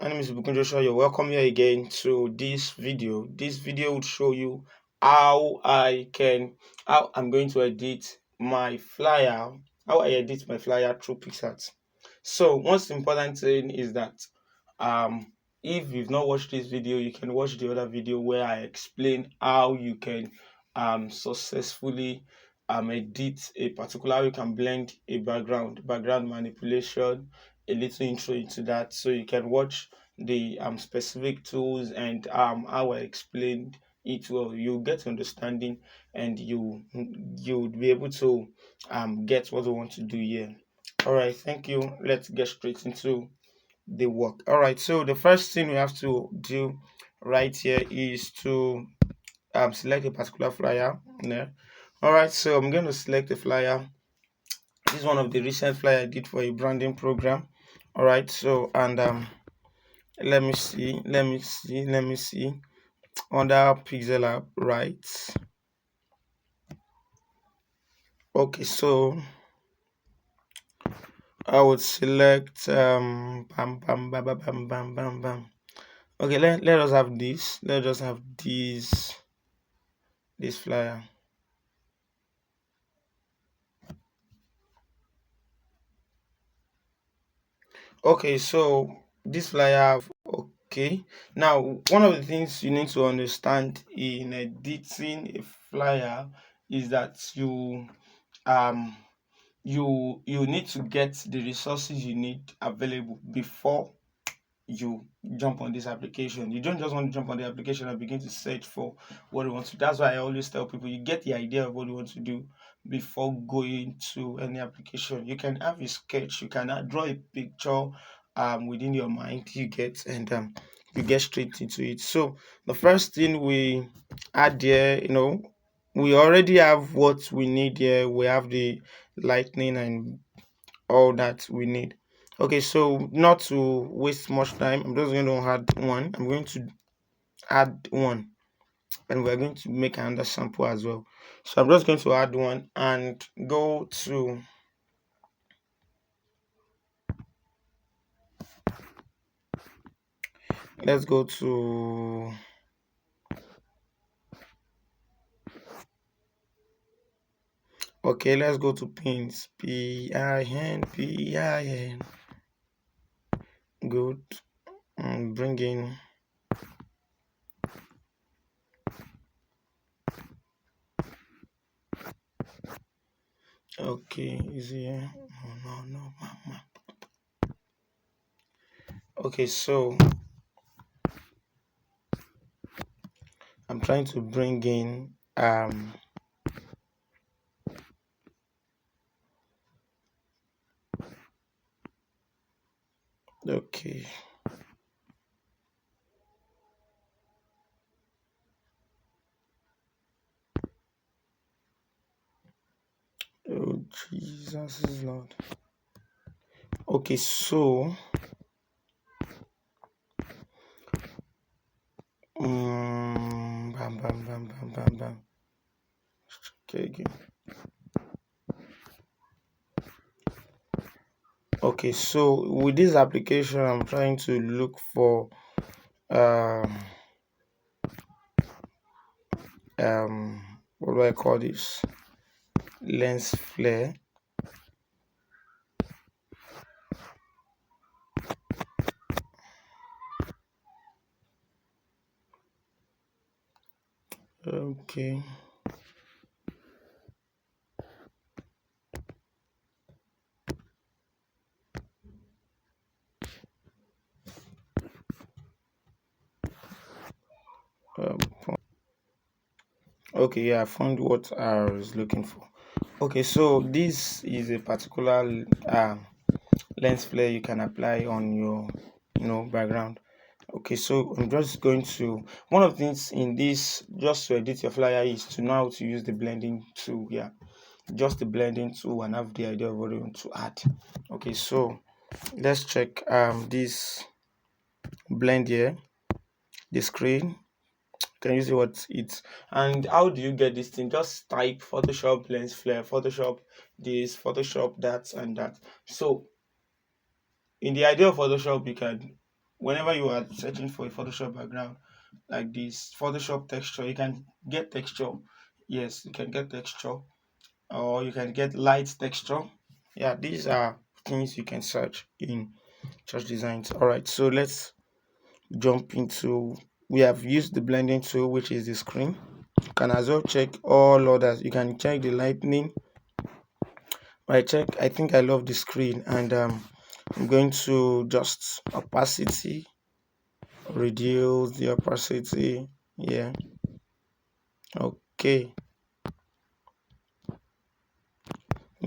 My name is Bukun Joshua. You're welcome here again to this video. This video would show you how I'm going to edit my flyer, how I edit my flyer through PixArt. So most important thing is that um if you've not watched this video, you can watch the other video where I explain how you can successfully edit a particular, how you can blend a background manipulation, a little intro into that, so you can watch the specific tools and how I explained it well. You get understanding and you'll be able to get what we want to do here. All right, thank you. Let's get straight into the work. All right, so the first thing we have to do right here is to select a particular flyer. Yeah. All right, so I'm going to select a flyer. This is one of the recent flyer I did for a branding program. All right, so and let me see under Pixel app, right? Okay, so I would select bam bam bam bam bam bam bam bam. Okay, let us have this. Let us have this flyer. Okay, so this flyer. Okay, now one of the things you need to understand in editing a flyer is that um you need to get the resources you need available before you jump on this application. You don't just want to jump on the application and begin to search for what you want to. That's why I always tell people you get the idea of what you want to do before going to any application. You can have a sketch, you can draw a picture within your mind, you get, and you get straight into it. So the first thing we add there, we already have what we need here. We have the lightning and all that we need. Okay, so not to waste much time, I'm just going to add one. I'm going to add one, and we're going to make another sample as well. So I'm just going to add one and go to let's go to okay, let's go to pins. Pin. Good. Bring in okay, is here. No, mama. Okay, so I'm trying to bring in okay. Oh Jesus is Lord. Okay, so bam bam bam bam bam bam. Okay, again. Okay, so with this application, I'm trying to look for what do I call this? Lens flare. Okay. Um, okay, yeah, I found what I was looking for. Okay, so this is a particular lens flare you can apply on your background. Okay, so I'm just going to one of the things in this just to edit your flyer is to know how to use the blending tool. Yeah, just the blending tool and have the idea of what you want to add. Okay, so let's check this blend here, the screen. Can you see what it's and how do you get this thing? Just type Photoshop lens flare, Photoshop this, Photoshop that, and that. So in the idea of Photoshop, you can whenever you are searching for a Photoshop background like this, Photoshop texture, you can get texture. Yes, you can get texture, or you can get light texture. Yeah, these are things you can search in church designs. All right, so let's jump into. We have used the blending tool, which is the screen. You can as well check all others. You can check the lightning. I think I love the screen, and I'm going to just opacity, reduce the opacity. Yeah, okay,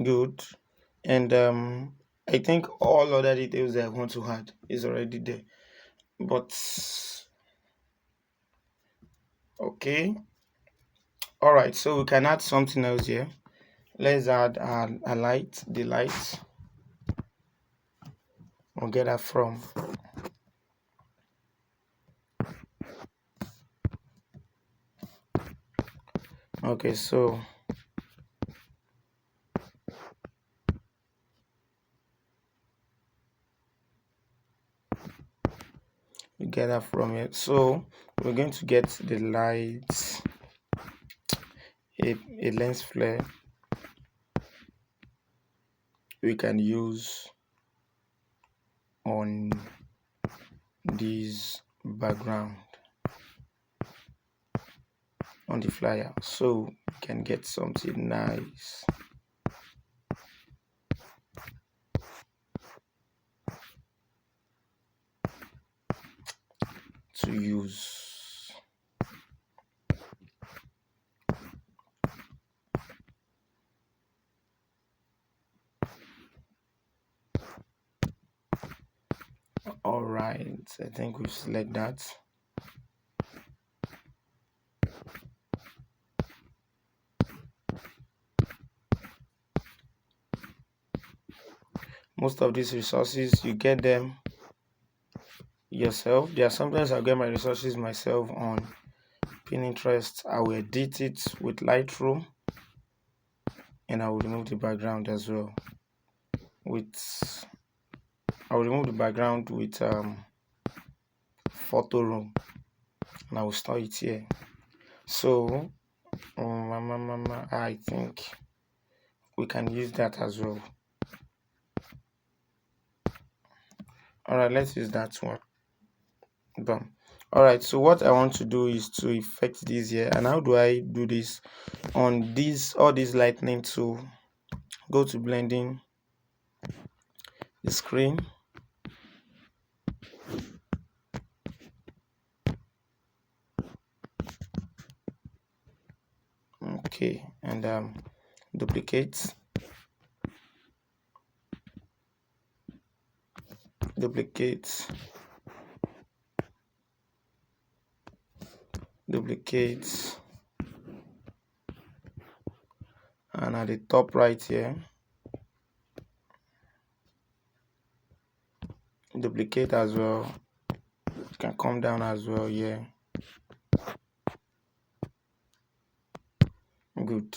good. And I think all other details that I want to add is already there. But okay, all right. So we can add something else here. Let's add a light. The light. We'll get that from. Okay, so we get that from it. So we're going to get the light, a lens flare we can use on this background on the flyer, so we can get something nice to use. All right, I think we select that. Most of these resources you get them yourself. There are sometimes I get my resources myself on Pinterest. I will edit it with Lightroom, and I will remove the background as well with I will remove the background with photo room, and I will store it here. So I think we can use that as well. All right, let's use that one. Done. All right, so what I want to do is to effect this here. And how do I do this? On this, all these lightning tool, go to blending, the screen, okay, and duplicate, duplicate, duplicate, and at the top right here, duplicate as well. It can come down as well here. Good.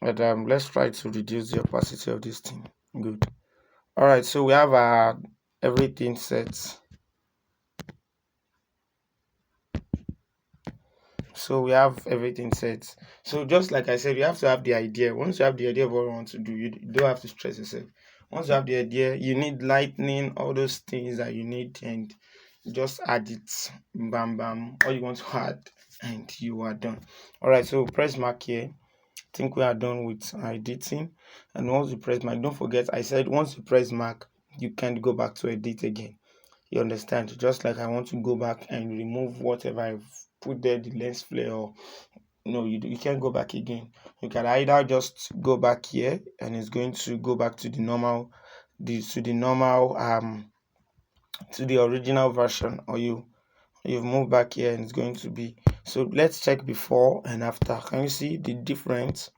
But let's try to reduce the opacity of this thing. Good. All right, so we have everything set. So we have everything set. So just like I said, you have to have the idea. Once you have the idea of what you want to do, you don't have to stress yourself. Once you have the idea, you need lightning, all those things that you need, and just add it. Bam bam. All you want to add, and you are done. All right, so press mark here. I think we are done with editing. And once you press mark, don't forget I said once you press mark, you can't go back to edit again. You understand? Just like I want to go back and remove whatever I've put there, the lens flare, or no, you can't go back again. You can either just go back here, and it's going to go back to the normal, to the original version, or you've moved back here and it's going to be. So let's check before and after. Can you see the difference?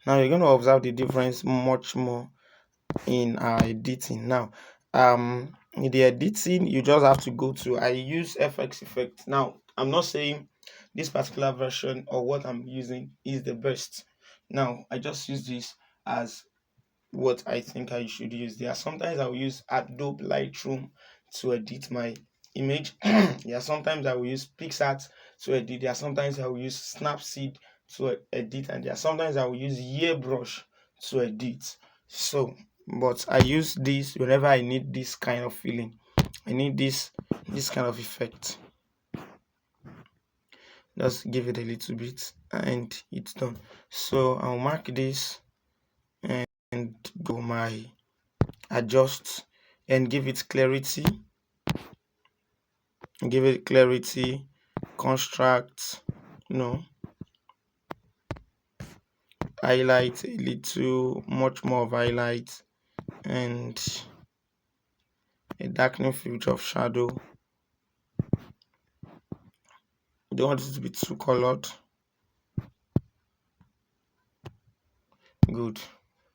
Now you're going to observe the difference much more in our editing. Now in the editing, you just have to go to, I use FX effect. Now I'm not saying this particular version or what I'm using is the best. Now I just use this as what I think I should use. There are sometimes I'll use Adobe Lightroom to edit my image. Yeah, sometimes I will use PixArt to edit. There are sometimes I will use Snapseed to edit, and there are sometimes I will use YearBrush to edit. So, but I use this whenever I need this kind of feeling. I need this kind of effect. Just give it a little bit and it's done. So I'll mark this and go my adjust and give it clarity, construct, highlight a little, much more of highlight, and a darkening filter of shadow. You don't want it to be too colored. Good.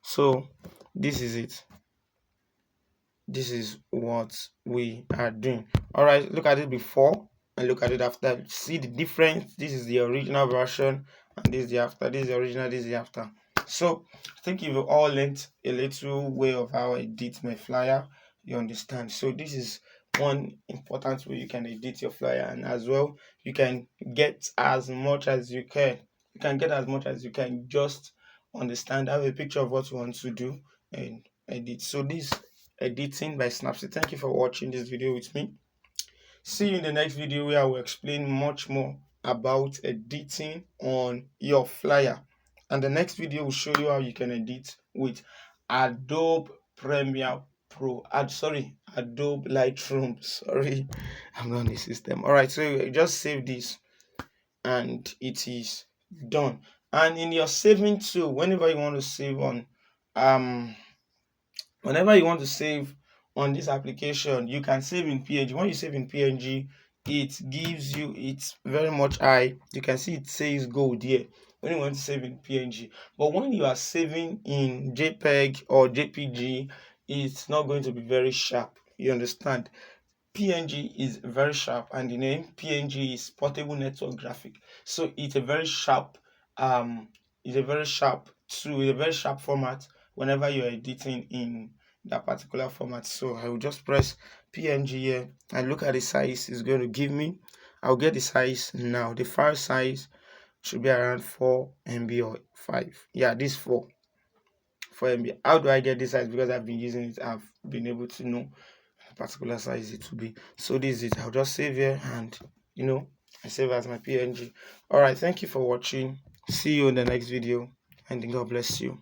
So this is it. This is what we are doing. All right, look at it before and look at it after. See the difference. This is the original version and this is the after. This is the original, this is the after. So I think you've all learned a little way of how I edit my flyer. You understand? So this is one important way you can edit your flyer, and as well you can get as much as you can. You can get as much as you can. Just understand, have a picture of what you want to do and edit. So this editing by Snapseed. Thank you for watching this video with me. See you in the next video where I will explain much more about editing on your flyer. And the next video will show you how you can edit with Adobe Premiere Pro. Adobe Lightroom. Sorry, I'm not on the system. All right, so you just save this and it is done. And in your saving tool, whenever you want to save on this application, you can save in PNG. When you save in PNG, it gives you, it's very much high. You can see it says gold here when you want to save in PNG. But when you are saving in JPEG or JPG, it's not going to be very sharp. You understand? PNG is very sharp, and the name PNG is Portable Network Graphic. So it's a very sharp tool, a very sharp format whenever you're editing in that particular format. So I will just press PNG here and look at the size it's going to give me. I'll get the size now. The file size should be around 4 MB or 5. Yeah, this 4 MB. How do I get this size? Because I've been using it, I've been able to know particular size it will be. So this is it. I'll just save here and I save as my PNG. All right, thank you for watching. See you in the next video and God bless you.